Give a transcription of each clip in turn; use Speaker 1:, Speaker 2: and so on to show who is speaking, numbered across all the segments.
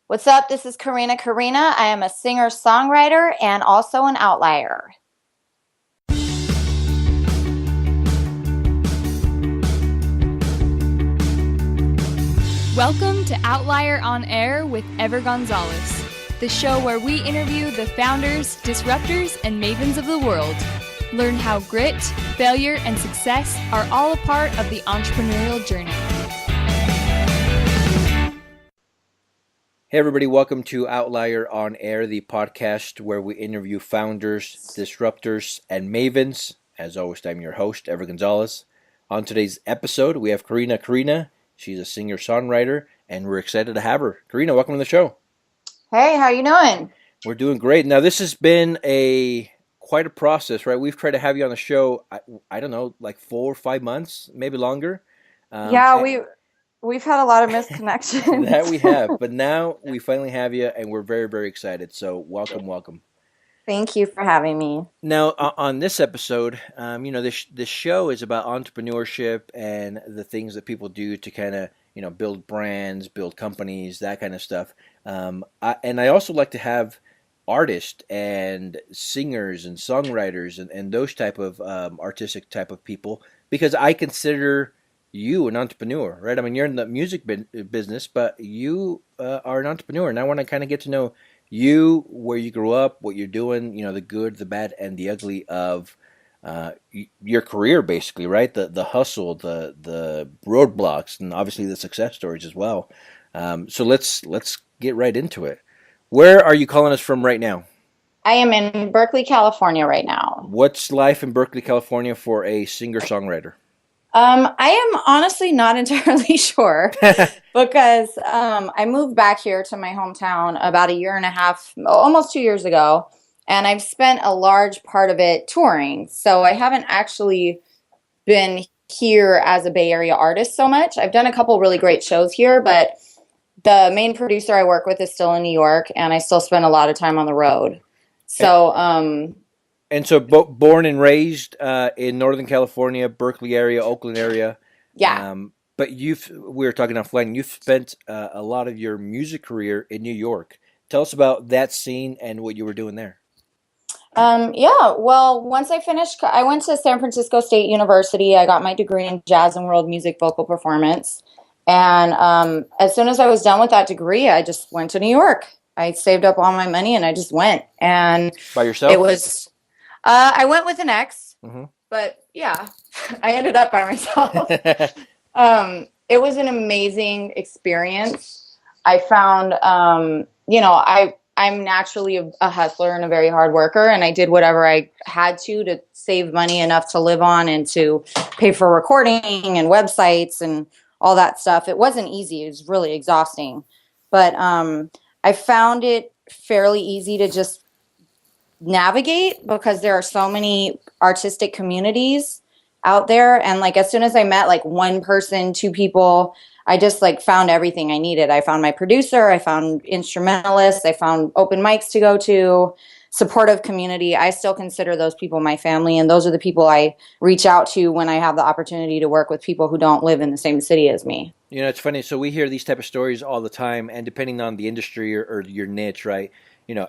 Speaker 1: What's up? This is Corina. I am a singer-songwriter and also an outlier.
Speaker 2: Welcome to Outlier on Air with Ever Gonzalez, the show where we interview the founders, disruptors, and mavens of the world. Learn how grit, failure, and success are all a part of the entrepreneurial journey.
Speaker 3: Hey everybody, welcome to Outlier on Air, the podcast where we interview founders, disruptors, and mavens. As always, I'm your host, Ever Gonzalez. On today's episode, we have Corina. She's a singer-songwriter, and we're excited to have her. Corina, welcome to the show.
Speaker 1: Hey, how you doing?
Speaker 3: We're doing great. Now, this has been quite a process, right? We've tried to have you on the show, I don't know, like 4 or 5 months, maybe longer.
Speaker 1: We've had a lot of misconnections.
Speaker 3: That we have, but now we finally have you, and we're very, very excited. So welcome.
Speaker 1: Thank you for having me.
Speaker 3: Now, on this episode, this show is about entrepreneurship and the things that people do to kind of, build brands, build companies, that kind of stuff. I also like to have artists and singers and songwriters and those type of artistic type of people, because I consider you an entrepreneur, right? I mean, you're in the music business, but you are an entrepreneur, and I want to kind of get to know you, where you grew up, what you're doing, the good, the bad, and the ugly of your career, basically, right? The hustle, the roadblocks, and obviously the success stories as well. So let's get right into it. Where are you calling us from right now?
Speaker 1: I am in Berkeley, California right now.
Speaker 3: What's life in Berkeley, California for a singer-songwriter?
Speaker 1: I am honestly not entirely sure because I moved back here to my hometown about a year and a half, almost 2 years ago, and I've spent a large part of it touring. So I haven't actually been here as a Bay Area artist so much. I've done a couple really great shows here, but the main producer I work with is still in New York, and I still spend a lot of time on the road. So,
Speaker 3: And so, born and raised in Northern California, Berkeley area, Oakland area.
Speaker 1: Yeah.
Speaker 3: But we were talking offline. You've spent a lot of your music career in New York. Tell us about that scene and what you were doing there.
Speaker 1: Well, once I finished, I went to San Francisco State University. I got my degree in jazz and world music vocal performance. And as soon as I was done with that degree, I just went to New York. I saved up all my money and I just went. And
Speaker 3: by yourself?
Speaker 1: It was... I went with an ex,
Speaker 3: mm-hmm.
Speaker 1: But yeah, I ended up by myself. It was an amazing experience. I found, I'm naturally a hustler and a very hard worker, and I did whatever I had to save money enough to live on and to pay for recording and websites and all that stuff. It wasn't easy. It was really exhausting, but I found it fairly easy to just navigate because there are so many artistic communities out there, and like as soon as I met like one person, two people, I just like found everything I needed. I found my producer, I found instrumentalists, I found open mics to go to, supportive community. I still consider those people my family, and those are the people I reach out to when I have the opportunity to work with people who don't live in the same city as me.
Speaker 3: It's funny. So we hear these type of stories all the time, and depending on the industry or your niche, right?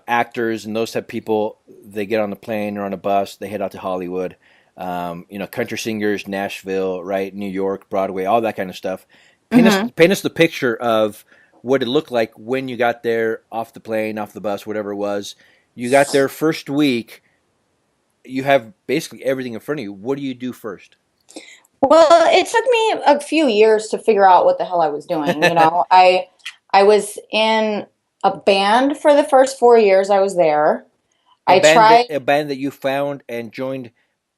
Speaker 3: Actors and those type of people, they get on the plane or on a bus, they head out to Hollywood. Country singers, Nashville, right? New York, Broadway, all that kind of stuff. Paint us the picture of what it looked like when you got there, off the plane, off the bus, whatever it was. You got there first week. You have basically everything in front of you. What do you do first?
Speaker 1: Well, it took me a few years to figure out what the hell I was doing. I was in a band for the first 4 years I was there.
Speaker 3: A band that you found and joined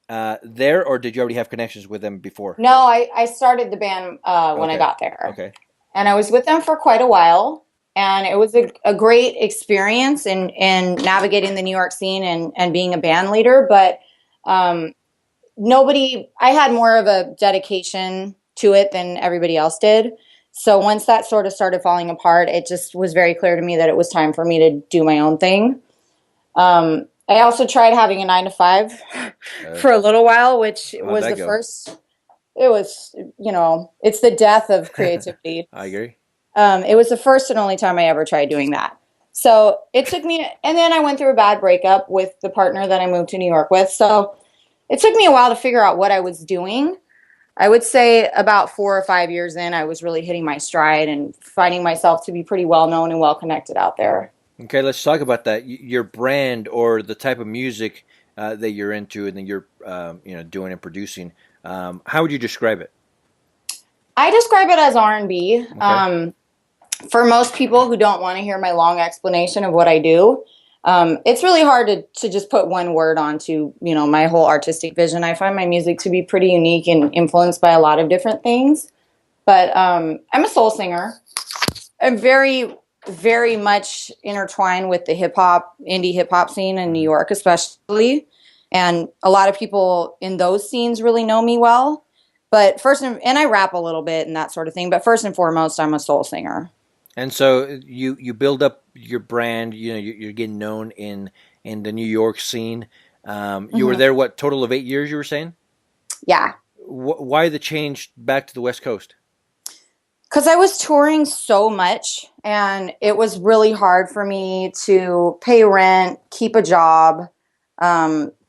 Speaker 3: there, or did you already have connections with them before?
Speaker 1: No, I started the band when I got there.
Speaker 3: Okay.
Speaker 1: And I was with them for quite a while, and it was a great experience in navigating the New York scene and being a band leader. But I had more of a dedication to it than everybody else did. So once that sort of started falling apart, it just was very clear to me that it was time for me to do my own thing. I also tried having a 9-to-5 for a little while, which was the first. It was, it's the death of creativity.
Speaker 3: I agree.
Speaker 1: It was the first and only time I ever tried doing that. So it took me, and then I went through a bad breakup with the partner that I moved to New York with. So it took me a while to figure out what I was doing. I would say about 4 or 5 years in, I was really hitting my stride and finding myself to be pretty well known and well connected out there.
Speaker 3: Okay, let's talk about that. Your brand or the type of music that you're into and that you're doing and producing. How would you describe it?
Speaker 1: I describe it as R&B.
Speaker 3: Okay.
Speaker 1: For most people who don't want to hear my long explanation of what I do, it's really hard to just put one word onto, my whole artistic vision. I find my music to be pretty unique and influenced by a lot of different things. But I'm a soul singer. I'm very, very much intertwined with the indie hip hop scene in New York, especially. And a lot of people in those scenes really know me well. But and I rap a little bit and that sort of thing. But first and foremost, I'm a soul singer.
Speaker 3: And so you build up your brand. You're getting known in the New York scene. You were there what, total of 8 years? You were saying?
Speaker 1: Yeah.
Speaker 3: Why the change back to the West Coast?
Speaker 1: Because I was touring so much, and it was really hard for me to pay rent, keep a job,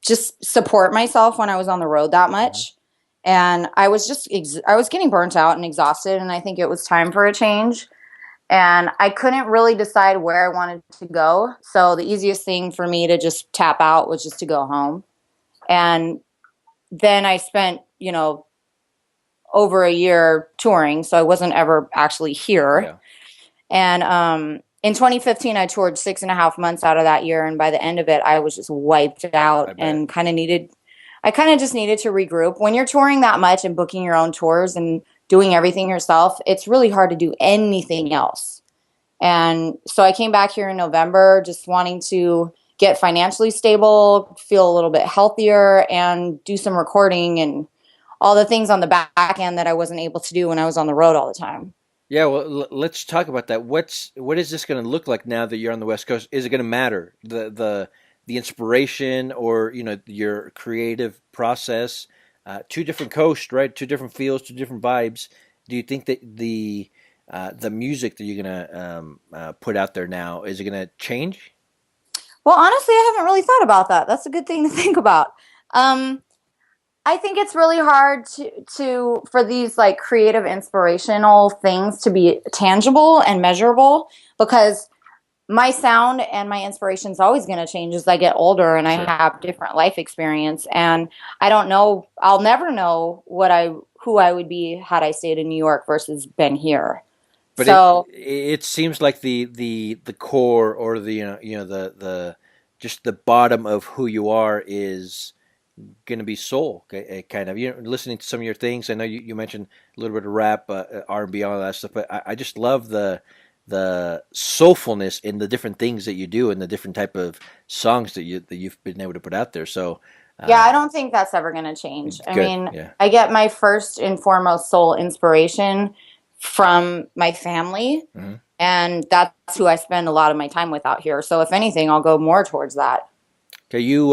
Speaker 1: just support myself when I was on the road that much. And I was I was getting burnt out and exhausted, and I think it was time for a change. And I couldn't really decide where I wanted to go. So the easiest thing for me to just tap out was just to go home. And then I spent, over a year touring. So I wasn't ever actually here.
Speaker 3: Yeah.
Speaker 1: And in 2015, I toured 6.5 months out of that year. And by the end of it, I was just wiped out and I kind of just needed to regroup. When you're touring that much and booking your own tours and doing everything yourself, it's really hard to do anything else. And so I came back here in November just wanting to get financially stable, feel a little bit healthier, and do some recording and all the things on the back end that I wasn't able to do when I was on the road all the time.
Speaker 3: Yeah, well, let's talk about that. What is this going to look like now that you're on the West Coast? Is it going to matter the inspiration or your creative process? Two different coasts, right? Two different feels, two different vibes. Do you think that the music that you're going to put out there now, is it going to change?
Speaker 1: Well, honestly, I haven't really thought about that. That's a good thing to think about. I think it's really hard for these like creative, inspirational things to be tangible and measurable, because my sound and my inspiration is always going to change as I get older and I have different life experience. And I don't know, I'll never know who I would be had I stayed in New York versus been here.
Speaker 3: But
Speaker 1: So
Speaker 3: it seems like the core or the just the bottom of who you are is going to be soul, kind of. Listening to some of your things, I know you mentioned a little bit of rap, R&B, all that stuff, but I just love the soulfulness in the different things that you do and the different type of songs that you've been able to put out there. So
Speaker 1: yeah, I don't think that's ever going to change.
Speaker 3: good.
Speaker 1: I mean,
Speaker 3: Yeah.
Speaker 1: I get my first and foremost soul inspiration from my family, and that's who I spend a lot of my time with out here. So if anything, I'll go more towards that.
Speaker 3: Okay, you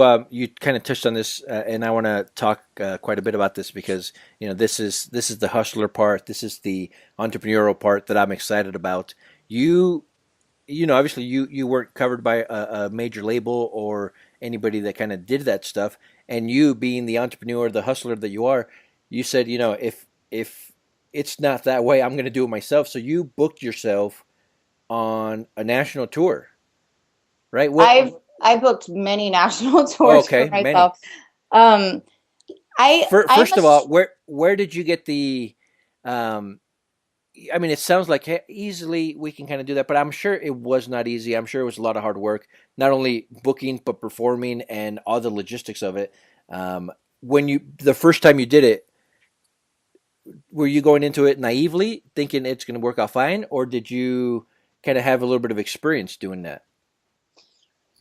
Speaker 3: kind of touched on this, and I want to talk quite a bit about this because this is the hustler part. This is the entrepreneurial part that I'm excited about. Obviously you weren't covered by a major label or anybody that kind of did that stuff, and you being the entrepreneur, the hustler that you are, you said if it's not that way, I'm going to do it myself. So you booked yourself on a national tour, right?
Speaker 1: I've booked many national tours for myself.
Speaker 3: Many. First of all,
Speaker 1: sh-
Speaker 3: where did you get the? I mean, it sounds like hey, easily we can kind of do that, but I'm sure it was not easy. I'm sure it was a lot of hard work, not only booking but performing and all the logistics of it. When the first time you did it, were you going into it naively, thinking it's going to work out fine, or did you kind of have a little bit of experience doing that?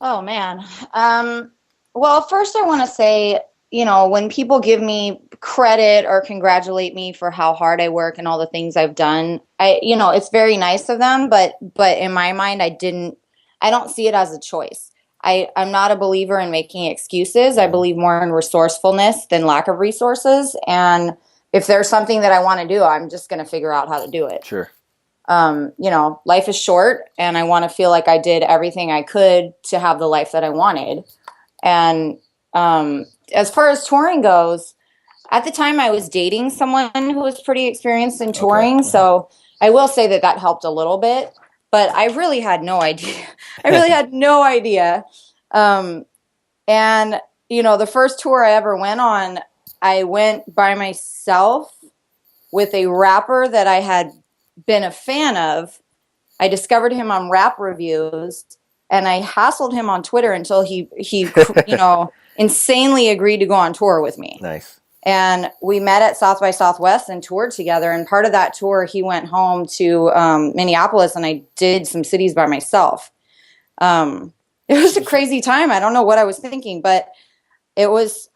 Speaker 1: Oh man. Well, first I want to say, when people give me credit or congratulate me for how hard I work and all the things I've done, it's very nice of them, but in my mind, I don't see it as a choice. I'm not a believer in making excuses. I believe more in resourcefulness than lack of resources. And if there's something that I want to do, I'm just going to figure out how to do it.
Speaker 3: Sure.
Speaker 1: life is short, and I want to feel like I did everything I could to have the life that I wanted. And as far as touring goes, at the time I was dating someone who was pretty experienced in
Speaker 3: Okay.
Speaker 1: touring, so I will say that that helped a little bit, but I really had no idea. I really had no idea. And, the first tour I ever went on, I went by myself with a rapper that I had been a fan of. I discovered him on rap reviews, and I hassled him on Twitter until he insanely agreed to go on tour with me.
Speaker 3: Nice.
Speaker 1: And we met at South by Southwest and toured together. And part of that tour, he went home to Minneapolis, and I did some cities by myself. It was a crazy time. I don't know what I was thinking, but I was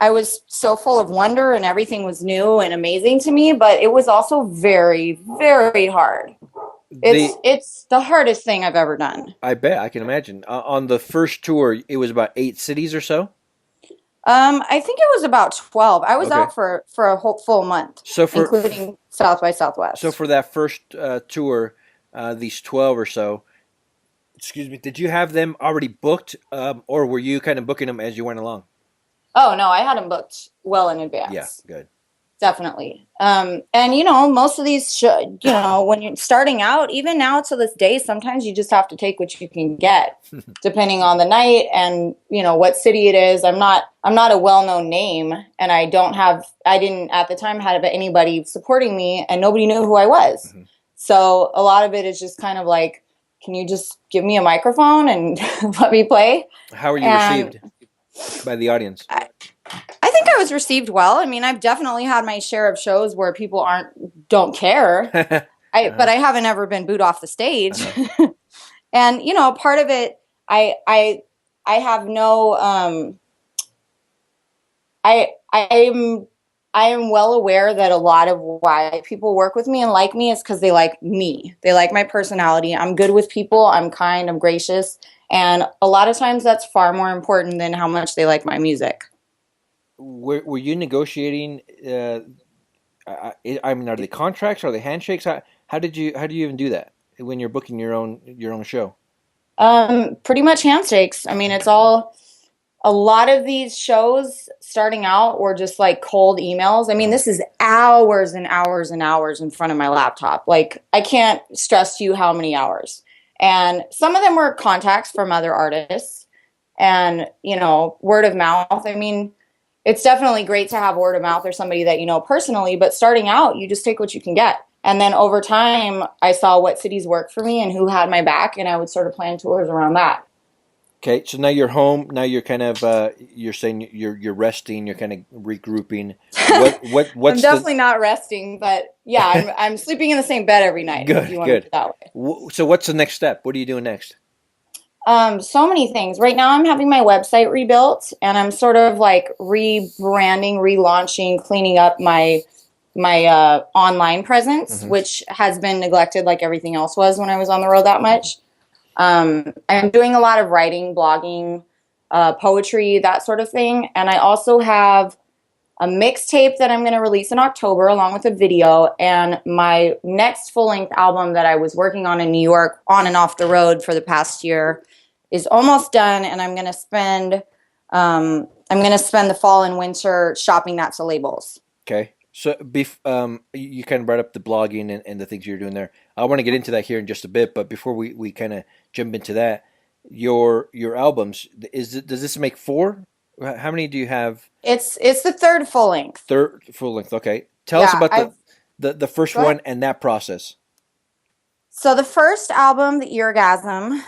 Speaker 1: so full of wonder, and everything was new and amazing to me, but it was also very, very hard. It's the hardest thing I've ever done.
Speaker 3: I bet, I can imagine. On the first tour, it was about 8 cities or so?
Speaker 1: I think it was about 12. I was
Speaker 3: Okay.
Speaker 1: out for a whole full month, including South by Southwest.
Speaker 3: So for that first tour, these 12 or so, excuse me, did you have them already booked, or were you kind of booking them as you went along?
Speaker 1: Oh, no, I had them booked well in advance.
Speaker 3: Yeah, good.
Speaker 1: Definitely. And, most of these, when you're starting out, even now to this day, sometimes you just have to take what you can get, depending on the night and, what city it is. I'm not a well-known name, and I didn't at the time have anybody supporting me, and nobody knew who I was. Mm-hmm. So a lot of it is just kind of like, can you just give me a microphone and let me play?
Speaker 3: How were you received by the audience?
Speaker 1: I think I was received well. I mean, I've definitely had my share of shows where people don't care. But I haven't ever been booed off the stage. And, part of it, I have no, I am well aware that a lot of why people work with me and like me is because they like me. They like my personality. I'm good with people. I'm kind. I'm gracious. And a lot of times that's far more important than how much they like my music.
Speaker 3: Were you negotiating? Are they contracts? Are they handshakes? How do you even do that when you're booking your own show?
Speaker 1: Pretty much handshakes. I mean, a lot of these shows starting out were just like cold emails. I mean, this is hours and hours and hours in front of my laptop. Like, I can't stress to you how many hours. And some of them were contacts from other artists and, word of mouth. I mean, it's definitely great to have word of mouth or somebody that you know personally, but starting out, you just take what you can get. And then over time, I saw what cities worked for me and who had my back, and I would sort of plan tours around that.
Speaker 3: Okay, so now you're home. Now you're kind of you're saying you're resting. You're kind of regrouping. What's
Speaker 1: I'm definitely not resting, but yeah, I'm sleeping in the same bed every night.
Speaker 3: Good,
Speaker 1: if you want
Speaker 3: good.
Speaker 1: To put it that way.
Speaker 3: So what's the next step? What are you doing next?
Speaker 1: So many things. Right now I'm having my website rebuilt, and I'm sort of like rebranding, relaunching, cleaning up my online presence, which has been neglected like everything else was when I was on the road that much. I'm doing a lot of writing, blogging, poetry, that sort of thing. And I also have a mixtape that I'm going to release in October along with a video, and my next full-length album that I was working on in New York on and off the road for the past year is almost done, and I'm going to spend the fall and winter shopping that to labels.
Speaker 3: Okay. So you kind of brought up the blogging and the things you're doing there. I want to get into that here in just a bit, but before we kind of jump into that, your albums, does this make 4? How many do you have?
Speaker 1: It's the third full length.
Speaker 3: Third full length. Okay. Tell us about the first one and that process.
Speaker 1: So the first album, The Eargasm,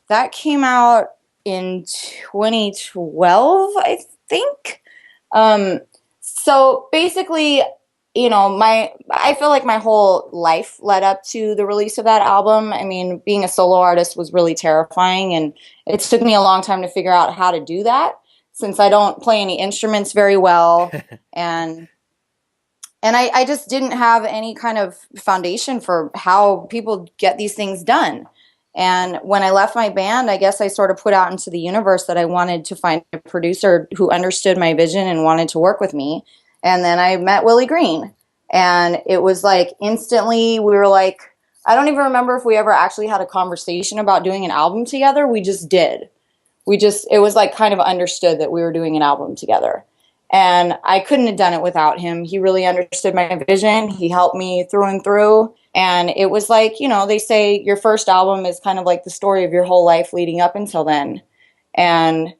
Speaker 1: that came out in 2012, I think. So basically, I feel like my whole life led up to the release of that album. I mean, being a solo artist was really terrifying, and it took me a long time to figure out how to do that since I don't play any instruments very well. and I just didn't have any kind of foundation for how people get these things done. And when I left my band, I guess I sort of put out into the universe that I wanted to find a producer who understood my vision and wanted to work with me. And then I met Willie Green. And it was like instantly we were like, I don't even remember if we ever actually had a conversation about doing an album together. We just did. It was like kind of understood that we were doing an album together. And I couldn't have done it without him. He really understood my vision. He helped me through and through. And it was like, they say your first album is kind of like the story of your whole life leading up until then. And,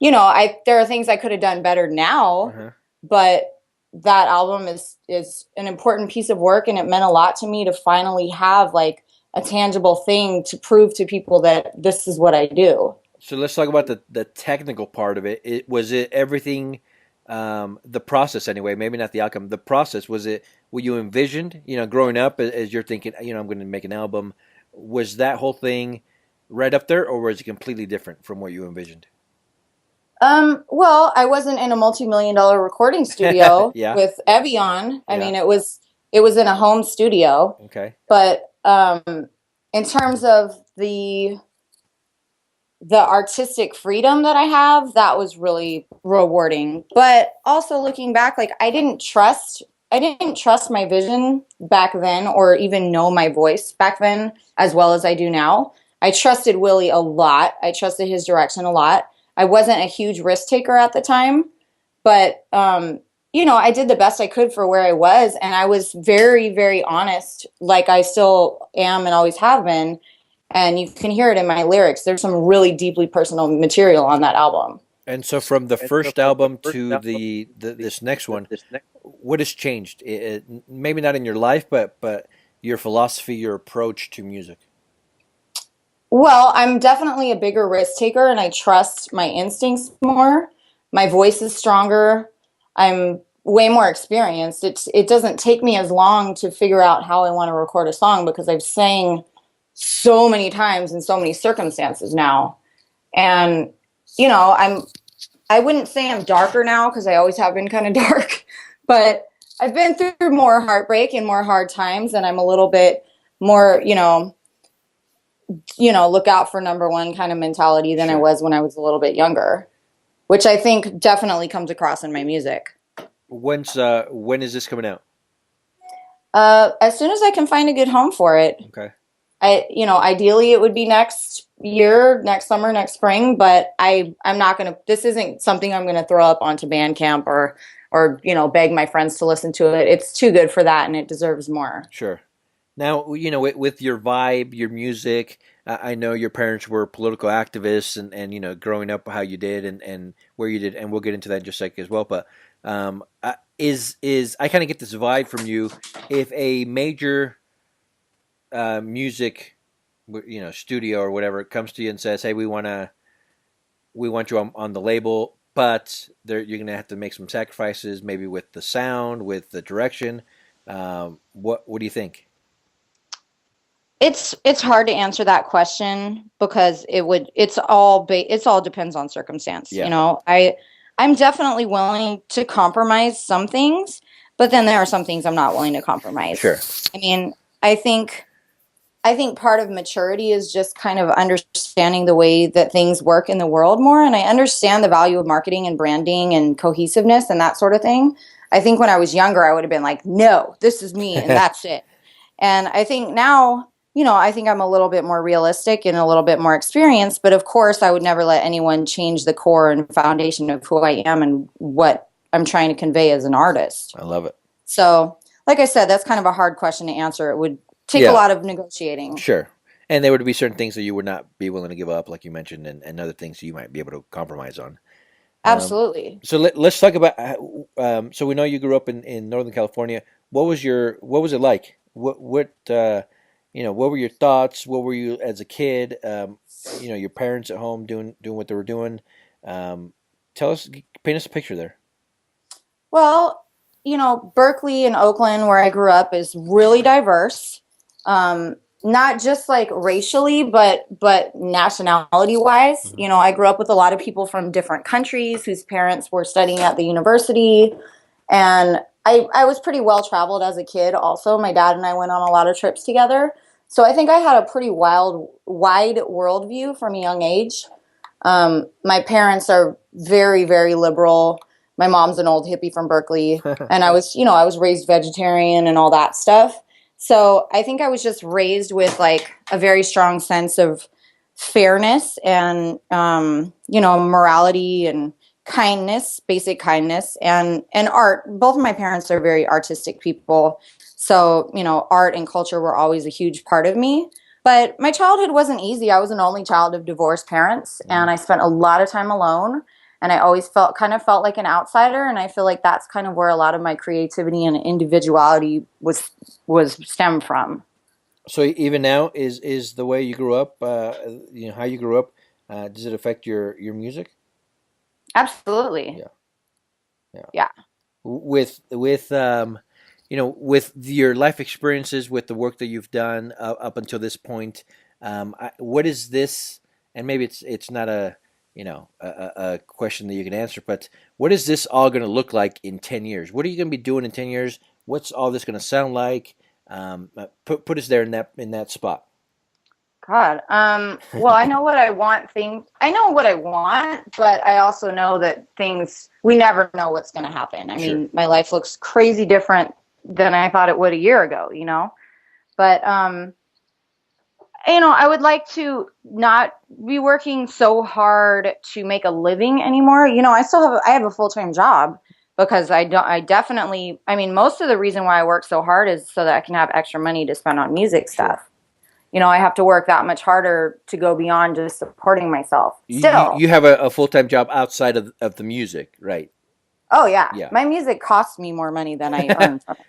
Speaker 1: there are things I could have done better now, but that album is an important piece of work, and it meant a lot to me to finally have like a tangible thing to prove to people that this is what I do.
Speaker 3: So let's talk about the technical part of it. Was it everything, the process anyway, maybe not the outcome, the process, was it what you envisioned, growing up as you're thinking, I'm going to make an album? Was that whole thing right up there, or was it completely different from what you envisioned?
Speaker 1: Well, I wasn't in a multi-million-dollar recording studio
Speaker 3: Yeah.
Speaker 1: with Evian. I
Speaker 3: Yeah.
Speaker 1: mean, it was in a home studio,
Speaker 3: Okay.
Speaker 1: but in terms of the artistic freedom that I have, that was really rewarding. But also looking back, like I didn't trust my vision back then or even know my voice back then as well as I do now. I trusted Willie a lot. I trusted his direction a lot. I wasn't a huge risk taker at the time, but I did the best I could for where I was, and I was very, very honest, like I still am and always have been. And you can hear it in my lyrics. There's some really deeply personal material on that album.
Speaker 3: And so from the first album to this next one, what has changed? Maybe not in your life, but your philosophy, your approach to music.
Speaker 1: Well, I'm definitely a bigger risk taker and I trust my instincts more. My voice is stronger. I'm way more experienced. It doesn't take me as long to figure out how I want to record a song because I've sang so many times in so many circumstances now. And I wouldn't say I'm darker now because I always have been kind of dark, but I've been through more heartbreak and more hard times, and I'm a little bit more, look out for number one kind of mentality than I
Speaker 3: Sure.
Speaker 1: was when I was a little bit younger, which I think definitely comes across in my music.
Speaker 3: When is this coming out?
Speaker 1: As soon as I can find a good home for it.
Speaker 3: Okay.
Speaker 1: Ideally it would be next year, next summer, next spring, but I'm not going to, this isn't something I'm going to throw up onto Bandcamp or beg my friends to listen to it. It's too good for that and it deserves more.
Speaker 3: Sure. Now, with your vibe, your music, I know your parents were political activists and growing up how you did and where you did, and we'll get into that in just a sec as well. But I kind of get this vibe from you. If a major music, studio or whatever comes to you and says, "Hey, we want you on the label, but you're gonna have to make some sacrifices, maybe with the sound, with the direction." What do you think?
Speaker 1: It's hard to answer that question because it's all depends on circumstance.
Speaker 3: Yeah.
Speaker 1: I'm definitely willing to compromise some things, but then there are some things I'm not willing to compromise.
Speaker 3: Sure.
Speaker 1: I mean, I think I think part of maturity is just kind of understanding the way that things work in the world more. And I understand the value of marketing and branding and cohesiveness and that sort of thing. I think when I was younger, I would have been like, no, this is me and that's it. And I think now, I think I'm a little bit more realistic and a little bit more experienced. But of course, I would never let anyone change the core and foundation of who I am and what I'm trying to convey as an artist.
Speaker 3: I love it.
Speaker 1: So, like I said, that's kind of a hard question to answer. It would take a lot of negotiating.
Speaker 3: Sure. And there would be certain things that you would not be willing to give up, like you mentioned, and other things you might be able to compromise on.
Speaker 1: Absolutely.
Speaker 3: So let's talk about. So we know you grew up in Northern California. What was it like? What were your thoughts? What were you as a kid? Your parents at home doing what they were doing. Tell us, paint us a picture there.
Speaker 1: Well, Berkeley and Oakland, where I grew up, is really diverse. Not just like racially, but nationality wise.
Speaker 3: Mm-hmm.
Speaker 1: I grew up with a lot of people from different countries whose parents were studying at the university. And I was pretty well traveled as a kid also. My dad and I went on a lot of trips together. So I think I had a pretty wide worldview from a young age. My parents are very, very liberal. my mom's an old hippie from Berkeley, and I was raised vegetarian and all that stuff. So I think I was just raised with like a very strong sense of fairness and morality and kindness, basic kindness, and art. Both of my parents are very artistic people, so art and culture were always a huge part of me. But my childhood wasn't easy. I was an only child of divorced parents, and I spent a lot of time alone. And I always felt like an outsider. And I feel like that's kind of where a lot of my creativity and individuality was stemmed from.
Speaker 3: So even now, is the way you grew up, how you grew up, does it affect your music?
Speaker 1: Absolutely.
Speaker 3: Yeah, yeah.
Speaker 1: Yeah.
Speaker 3: With your life experiences, with the work that you've done up until this point, what is this? And maybe it's not a question that you can answer, but what is this all going to look like in 10 years? What are you going to be doing in 10 years? What's all this going to sound like? Put us there in that spot.
Speaker 1: God. Well, I know what I want. I know what I want, but I also know that we never know what's going to happen. I
Speaker 3: Sure.
Speaker 1: mean, my life looks crazy different than I thought it would a year ago, But, I would like to not be working so hard to make a living anymore. I have a full-time job because I definitely, I mean, most of the reason why I work so hard is so that I can have extra money to spend on music
Speaker 3: Sure.
Speaker 1: stuff. I have to work that much harder to go beyond just supporting myself.
Speaker 3: You
Speaker 1: Still,
Speaker 3: you have a full-time job outside of the music, right?
Speaker 1: oh yeah,
Speaker 3: Yeah.
Speaker 1: my music costs me more money than I earn from it.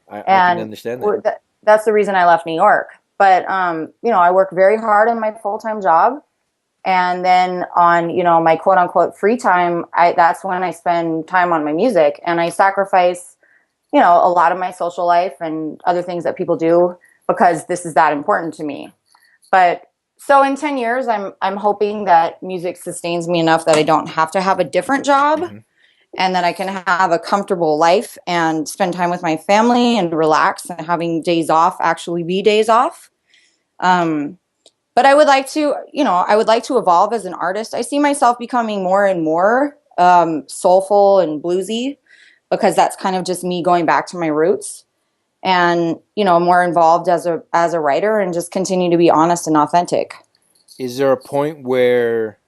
Speaker 3: I can
Speaker 1: And
Speaker 3: understand that.
Speaker 1: that's the reason I left New York. But I work very hard in my full-time job, and then on my quote-unquote free time, that's when I spend time on my music, and I sacrifice a lot of my social life and other things that people do because this is that important to me. But so in 10 years, I'm hoping that music sustains me enough that I don't have to have a different job,
Speaker 3: Hmm.
Speaker 1: and that I can have a comfortable life and spend time with my family and relax, and having days off actually be days off. Um, but I would like to evolve as an artist. I see myself becoming more and more soulful and bluesy because that's kind of just me going back to my roots, and more involved as a writer, and just continue to be honest and authentic.
Speaker 3: Is there a point where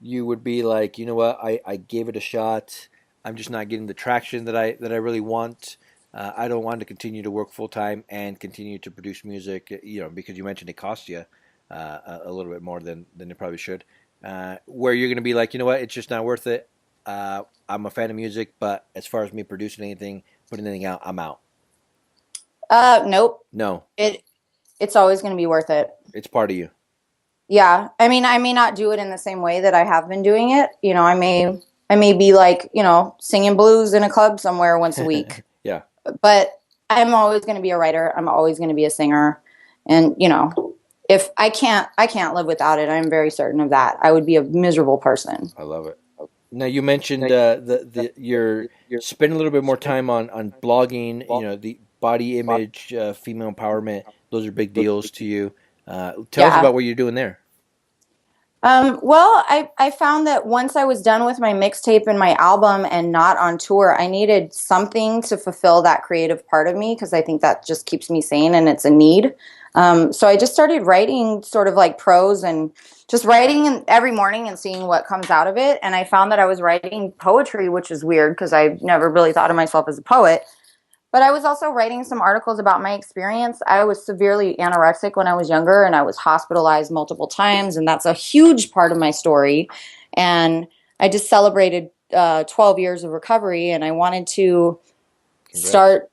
Speaker 3: you would be like, you know what, I gave it a shot. I'm just not getting the traction that I really want. I don't want to continue to work full time and continue to produce music. Because you mentioned it costs you a little bit more than it probably should. Where you're going to be like, you know what, it's just not worth it. I'm a fan of music, but as far as me producing anything, putting anything out, I'm out.
Speaker 1: Nope.
Speaker 3: No,
Speaker 1: It's always going to be worth it.
Speaker 3: it's part of you.
Speaker 1: Yeah. I mean, I may not do it in the same way that I have been doing it. I may be like, singing blues in a club somewhere once a week,
Speaker 3: Yeah.
Speaker 1: but I'm always going to be a writer. I'm always going to be a singer. And, if I can't live without it. I'm very certain of that. I would be a miserable person.
Speaker 3: I love it. Now you mentioned you're spending a little bit more time on blogging. The body image, female empowerment. Those are big deals to you. Tell us
Speaker 1: Yeah.
Speaker 3: about what you're doing there.
Speaker 1: Well, I found that once I was done with my mixtape and my album and not on tour, I needed something to fulfill that creative part of me because I think that just keeps me sane and it's a need. So I just started writing sort of like prose and just writing every morning and seeing what comes out of it. And I found that I was writing poetry, which is weird because I never really thought of myself as a poet. But I was also writing some articles about my experience. I was severely anorexic when I was younger, and I was hospitalized multiple times, and that's a huge part of my story. And I just celebrated 12 years of recovery, and I wanted to
Speaker 3: Congrats.
Speaker 1: start,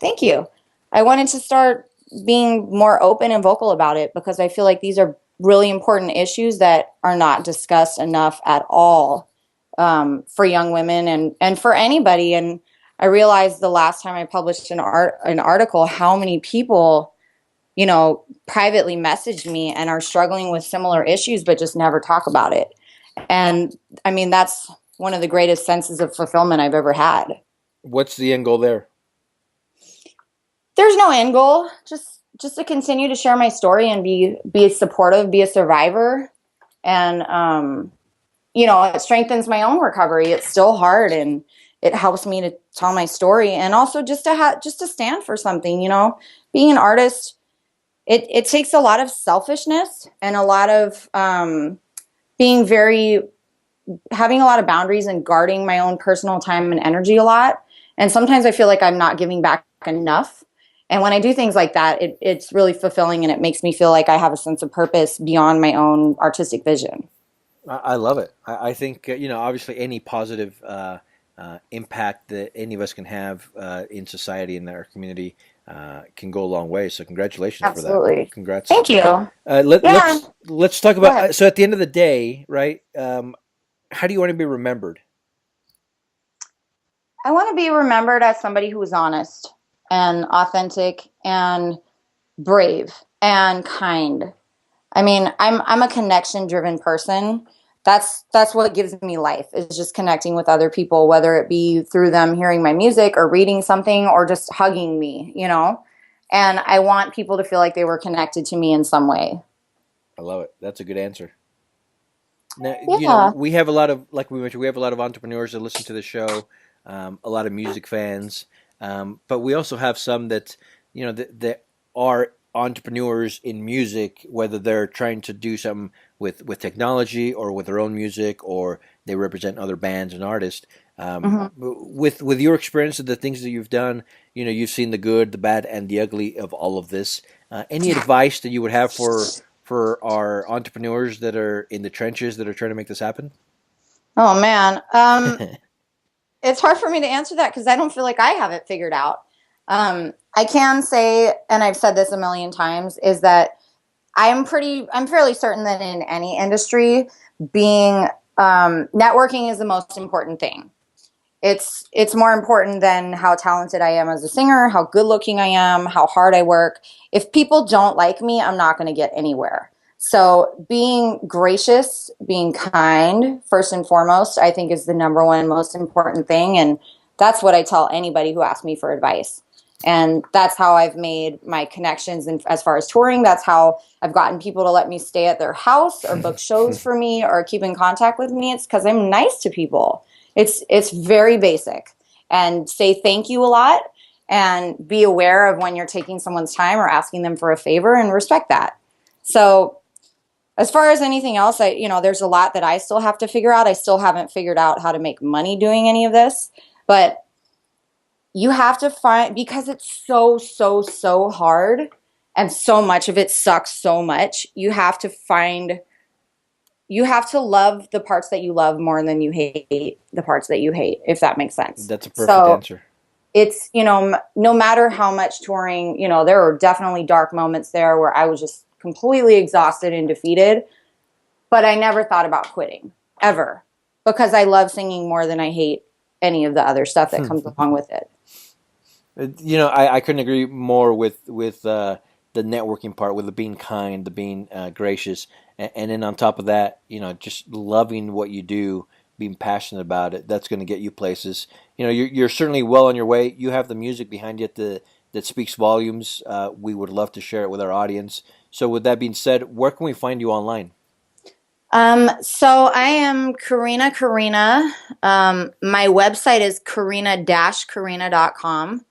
Speaker 1: thank you. I wanted to start being more open and vocal about it because I feel like these are really important issues that are not discussed enough at all, for young women and for anybody. And I realized the last time I published an article how many people, privately messaged me and are struggling with similar issues but just never talk about it. And I mean, that's one of the greatest senses of fulfillment I've ever had.
Speaker 3: What's the end goal there?
Speaker 1: There's no end goal, just to continue to share my story and be supportive, be a survivor, and it strengthens my own recovery. It's still hard, and it helps me to tell my story, and also just to stand for something. Being an artist, it takes a lot of selfishness and a lot of being very having a lot of boundaries and guarding my own personal time and energy a lot. And sometimes I feel like I'm not giving back enough. And when I do things like that, it's really fulfilling, and it makes me feel like I have a sense of purpose beyond my own artistic vision.
Speaker 3: I love it. I think obviously any positive impact that any of us can have in society and our community can go a long way. So congratulations for that.
Speaker 1: Absolutely.
Speaker 3: Congrats.
Speaker 1: Thank you. Yeah.
Speaker 3: Let's talk
Speaker 1: Go ahead.
Speaker 3: about. So at the end of the day, right? How do you want to be remembered?
Speaker 1: I want to be remembered as somebody who is honest and authentic and brave and kind. I mean, I'm a connection driven person. That's what gives me life, is just connecting with other people, whether it be through them hearing my music or reading something or just hugging me. And I want people to feel like they were connected to me in some way.
Speaker 3: I love it. That's a good answer. Now,
Speaker 1: Yeah.
Speaker 3: we have a lot of, like we mentioned, we have a lot of entrepreneurs that listen to the show, a lot of music fans, but we also have some that, that are entrepreneurs in music, whether they're trying to do something with technology or with their own music, or they represent other bands and artists.
Speaker 1: Hmm.
Speaker 3: With your experience of the things that you've done, you've seen the good, the bad, and the ugly of all of this. Any advice that you would have for our entrepreneurs that are in the trenches that are trying to make this happen?
Speaker 1: Oh man. It's hard for me to answer that because I don't feel like I have it figured out. I can say, and I've said this a million times, is that I'm fairly certain that in any industry, being networking is the most important thing. It's more important than how talented I am as a singer, how good looking I am, how hard I work. If people don't like me, I'm not going to get anywhere. So being gracious, being kind, first and foremost, I think is the number one most important thing. And that's what I tell anybody who asks me for advice. And that's how I've made my connections. And as far as touring, that's how I've gotten people to let me stay at their house or book shows for me or keep in contact with me. It's because I'm nice to people. It's very basic, and say thank you a lot, and be aware of when you're taking someone's time or asking them for a favor, and respect that. So as far as anything else, there's a lot that I still have to figure out. I still haven't figured out how to make money doing any of this, but you have to find, because it's so, so, so hard and so much of it sucks so much. You have to love the parts that you love more than you hate the parts that you hate, if that makes sense.
Speaker 3: That's a perfect
Speaker 1: So
Speaker 3: answer.
Speaker 1: it's, no matter how much touring, there were definitely dark moments there where I was just completely exhausted and defeated, but I never thought about quitting, ever, because I love singing more than I hate any of the other stuff that comes along with it.
Speaker 3: I couldn't agree more with the networking part, with the being kind, the being gracious, and then on top of that, just loving what you do, being passionate about it. That's going to get you places. You're certainly well on your way. You have the music behind you that speaks volumes. We would love to share it with our audience. So, with that being said, where can we find you online?
Speaker 1: So I am Corina. My website is Corina-Corina.com.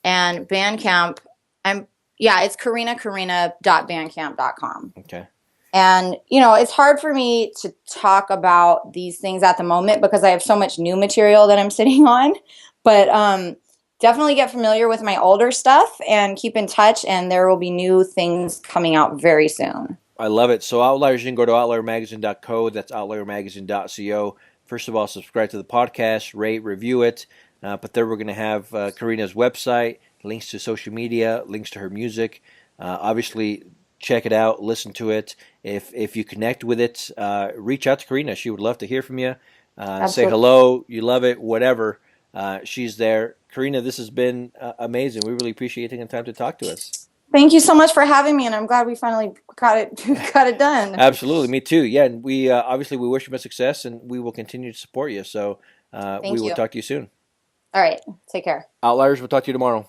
Speaker 1: And Bandcamp, it's Corina.bandcamp.com.
Speaker 3: Okay.
Speaker 1: And, it's hard for me to talk about these things at the moment because I have so much new material that I'm sitting on. But definitely get familiar with my older stuff and keep in touch. And there will be new things coming out very soon.
Speaker 3: I love it. So Outliers, you can go to outliermagazine.co. That's outliermagazine.co. First of all, subscribe to the podcast, rate, review it. But there we're going to have Corina's website, links to social media, links to her music. Obviously, check it out, listen to it. If you connect with it, reach out to Corina. She would love to hear from you. Say
Speaker 1: Absolutely.
Speaker 3: hello, you love it, whatever. She's there. Corina, this has been amazing. We really appreciate you taking the time to talk to us.
Speaker 1: Thank you so much for having me, and I'm glad we finally got it done.
Speaker 3: Absolutely, me too. Yeah, and we obviously we wish you much success, and we will continue to support you. So we
Speaker 1: Thank
Speaker 3: will
Speaker 1: you.
Speaker 3: talk to you soon.
Speaker 1: All right. Take care.
Speaker 3: Outliers, we'll talk to you tomorrow.